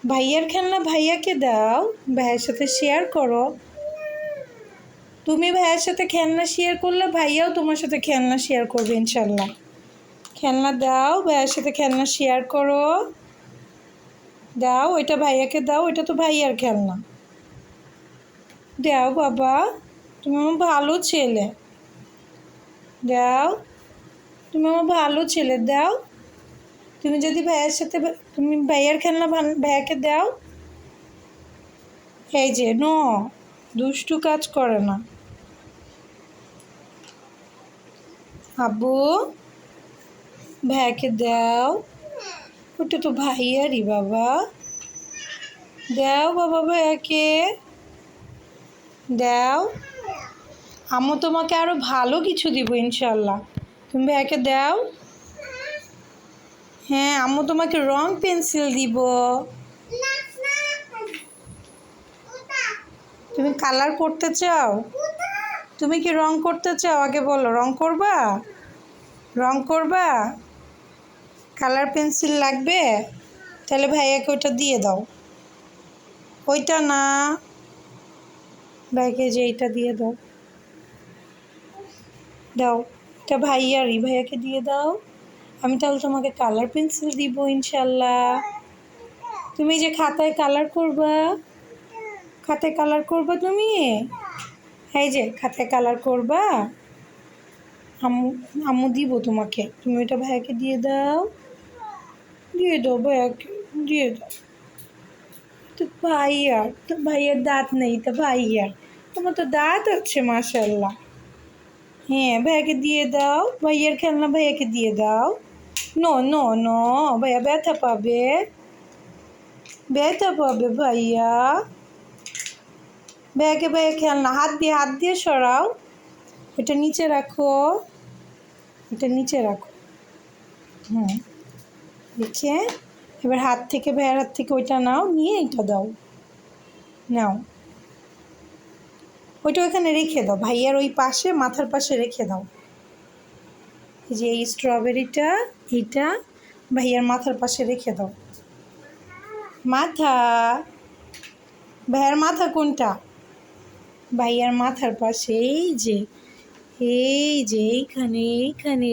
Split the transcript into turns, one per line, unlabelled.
ভাইয়ার খেলনা ভাইয়াকে দাও, ভাইয়ের সাথে শেয়ার করো। তুমি ভাইয়ের সাথে খেলনা শেয়ার করলে ভাইয়াও তোমার সাথে খেলনা শেয়ার করবে ইনশাল্লাহ। খেলনা দাও, ভাইয়ের সাথে খেলনা শেয়ার করো। দাও, ওইটা ভাইয়াকে দাও, ওইটা তো ভাইয়ার খেলনা। দাও বাবা, তুমি আমার ভালো ছেলে। দাও, তুমি আমার ভালো ছেলে, দাও। তুমি যদি ভাইয়ের সাথে তুমি ভাইয়ার খেলনা ভাইয়াকে দাও। এই যে নো, দুষ্টু কাজ করে না। আব্বু, ভাইয়াকে দাও, ওটা তো ভাইয়ারই বাবা। দাও বাবা ভাইয়াকে, দাও। আম্মু তোমাকে আরো ভালো কিছু দিব ইনশাল্লাহ, তুমি ভাইয়াকে দাও। হ্যাঁ, আম্মু তোমাকে রং পেন্সিল দিব। তুমি কালার করতে চাও? তুমি কি রং করতে চাও? আগে বলো, রং করবা? রং করবা? কালার পেন্সিল লাগবে? তাহলে ভাইয়াকে ওইটা দিয়ে দাও। ওইটা না, ভাইকে যে এইটা দিয়ে দাও। দাও, এটা ভাইয়ারই, ভাইয়াকে দিয়ে দাও। আমি তাহলে তোমাকে কালার পেন্সিল দিব ইনশাল্লাহ। তুমি যে খাতায় কালার করবা, খাতায় কালার করবা তুমি। এই যে খাতায় কালার করবা, আম্মু আম্মু দিব তোমাকে। তুমি ওইটা ভাইয়াকে দিয়ে দাও, দিয়ে দাও ভাইয়াকে, দিয়ে দাও। তো ভাইয়ার, তো ভাইয়ার দাঁত নেই, তো ভাইয়ার। তোমার তো দাঁত আছে মাশাল্লাহ। হ্যাঁ, ভাইয়াকে দিয়ে দাও, ভাইয়ার খেলনা ভাইয়াকে দিয়ে দাও। নো নো নো, ভাইয়া ব্যথা পাবে, ব্যথা পাবে ভাইয়া। ভাইয়াকে ভাইয়া খেলনা হাত দিয়ে সরাও। এটা নিচে রাখো, এটা নিচে রাখো। হুম, দেখে এবার হাত থেকে, ভাইয়ার হাত থেকে ওইটা নাও, নিয়ে এটা দাও। নাও, ওইটা ওইখানে রেখে দাও, ভাইয়ার ওই পাশে মাথার পাশে রেখে দাও। এই যে এই স্ট্রবেরিটা, এইটা ভাইয়ার মাথার পাশে রেখে দাও। মাথা, ভাইয়ার মাথা কোনটা? ভাইয়ার মাথার পাশে, এই যে, এই যে এইখানে, এইখানে